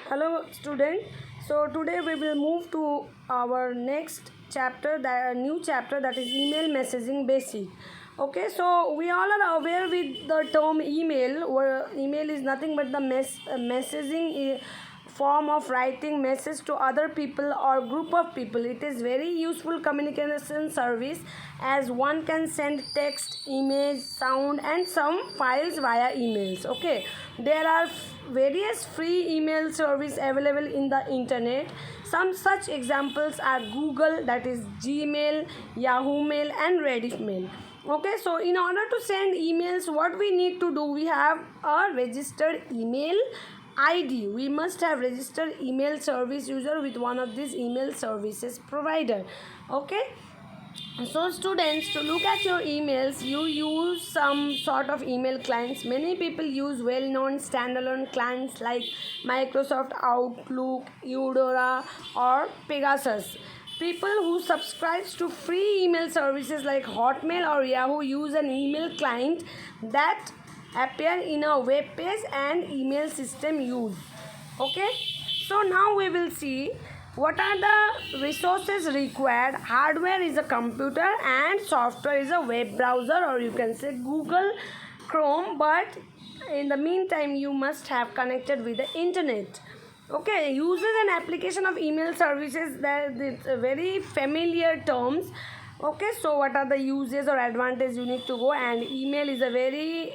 Hello student. So today we will move to our next chapter, that new chapter, that is email messaging basic. Okay, so we all are aware with the term email, where email is nothing but the messaging form of writing message to other people or group of people. It is very useful communication service, as one can send text, image, sound and some files via emails. Okay, there are various free email service available in the internet. Some such examples are Google, that is Gmail, Yahoo Mail and Rediff Mail. Okay, so in order to send emails, what we need to do, we have a registered email ID. We must have registered email service user with one of these email services provider. Okay, so students, to look at your emails, you use some sort of email clients. Many people use well-known standalone clients like Microsoft Outlook, Eudora or Pegasus. People who subscribes to free email services like Hotmail or Yahoo use an email client that appear in a web page and email system use. Okay, so now we will see what are the resources required. Hardware is a computer and software is a web browser, or you can say Google Chrome, but in the meantime you must have connected with the internet. Okay, uses and application of email services, that it's a very familiar terms. Okay, so what are the uses or advantage you need to go, and email is a very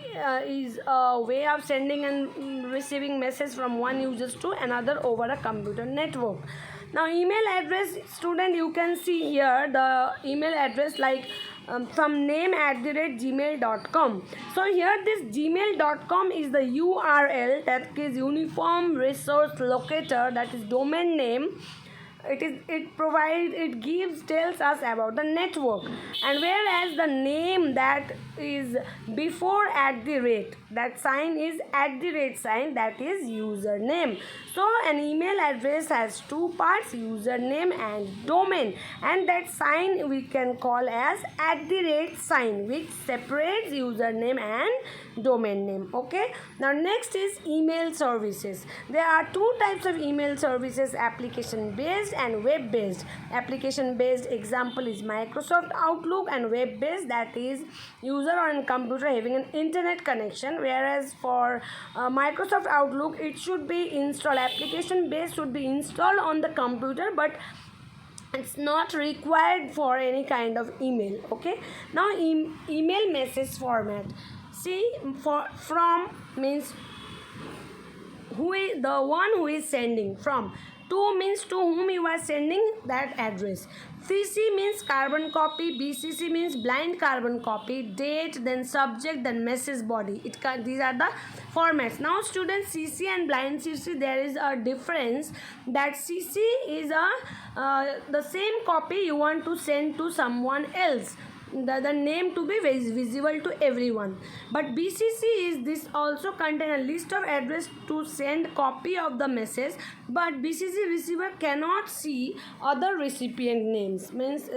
is a way of sending and receiving message from one user to another over a computer network. Now email address, student, you can see here the email address like from name@gmail.com. So here this gmail.com is the URL, that is Uniform Resource Locator, that is domain name. It gives tells us about the network, and whereas the name that is before @ that sign is @ sign, that is username. So an email address has two parts, username and domain, and that sign we can call as @ sign, which separates username and domain name. Okay, now next is email services. There are two types of email services: application based and web based. Application based example is Microsoft Outlook, and web based, that is user on computer having an internet connection. Whereas for Microsoft Outlook, it should be installed, application based should be installed on the computer, but it's not required for any kind of email. Okay, now email message format. See, from means the one who is sending. From, to means to whom you are sending that address. CC means carbon copy, BCC means blind carbon copy, date, then subject, then message body. These are the formats. Now students, CC and blind CC, there is a difference, that CC is the same copy you want to send to someone else, the name to be visible to everyone. But BCC is this also contain a list of address to send copy of the message, but BCC receiver cannot see other recipient names, means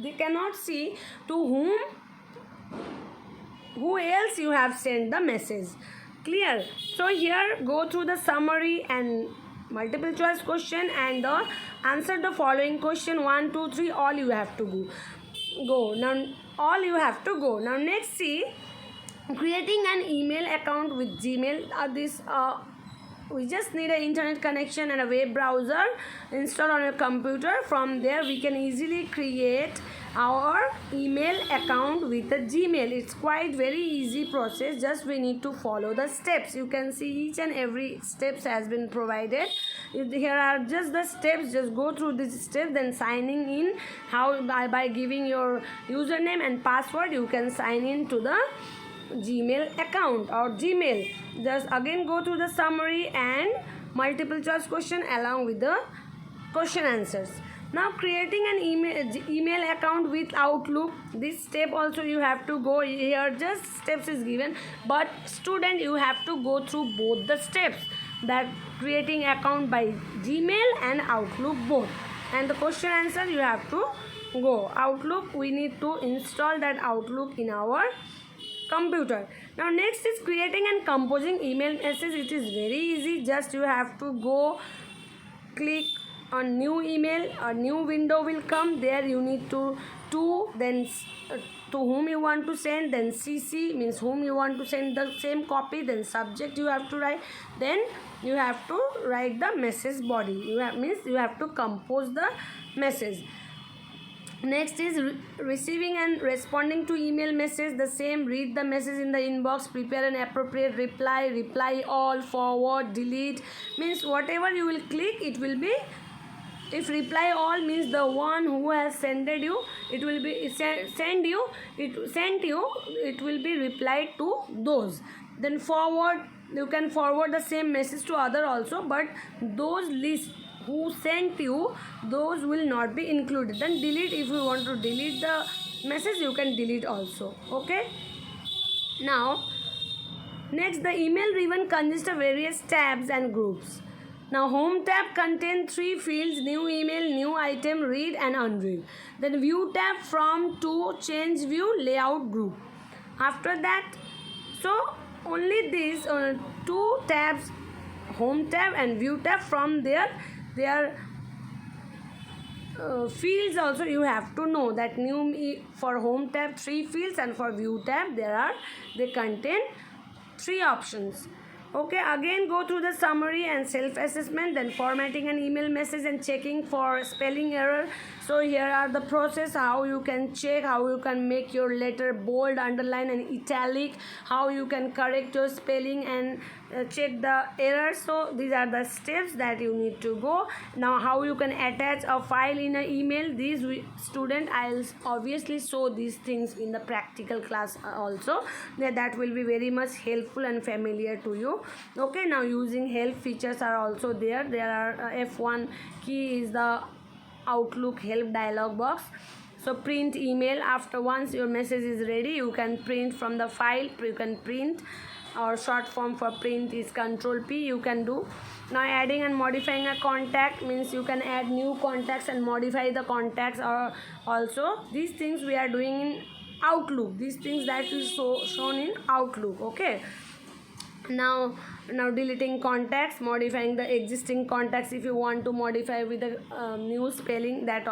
they cannot see to who else you have sent the message. Clear? So here go through the summary and multiple choice question, and answer the following question 1, 2, 3, all you have to go. Now all you have to go. Now next, see, creating an email account with Gmail. We just need an internet connection and a web browser installed on your computer. From there we can easily create our email account with the Gmail. It's quite very easy process, just we need to follow the steps. You can see each and every steps has been provided. Here are just the steps, just go through this step. Then signing in, how by giving your username and password you can sign in to the Gmail account or Gmail. Just again go through the summary and multiple choice question along with the question answers. Now creating an email account with Outlook, this step also you have to go. Here just steps is given, but student, you have to go through both the steps, that creating account by Gmail and Outlook both, and the question answer you have to go. Outlook, we need to install that Outlook in our computer. Now next is creating and composing email message. It is very easy. Just you have to go click on new email, a new window will come. There you need to then to whom you want to send, then CC means whom you want to send the same copy, then subject you have to write, then you have to write the message body. Means you have to compose the message. Next is receiving and responding to email message. The same, read the message in the inbox, prepare an appropriate reply, reply all, forward, delete, means whatever you will click it will be. If reply all means the one who has sent you, it will be sent you, it will be replied to those. Then forward, you can forward the same message to other also, but those list who sent you, those will not be included. Then delete, if you want to delete the message you can delete also. Okay, now next, the email ribbon consists of various tabs and groups. Now home tab contains 3 fields: new email, new item, read and unread. Then view tab from to change view, layout, group. After that, so only these 2 tabs, home tab and view tab, from their fields also you have to know that for home tab 3 fields and for view tab they contain 3 options. Okay, again go through the summary and self-assessment, then formatting an email message and checking for spelling error. So here are the process, how you can check, how you can make your letter bold, underline and italic, how you can correct your spelling and check the errors. So these are the steps that you need to go. Now how you can attach a file in an email, these student I'll obviously show these things in the practical class also. That will be very much helpful and familiar to you. Okay, now using help features are also there. There are F1 key is the Outlook help dialog box. So print email, after once your message is ready you can print from the file, you can print, or short form for print is Control P, you can do. Now adding and modifying a contact means you can add new contacts and modify the contacts, or also these things we are doing in Outlook, these things that is shown in Outlook. Okay, now deleting contacts, modifying the existing contacts if you want to modify with a new spelling, that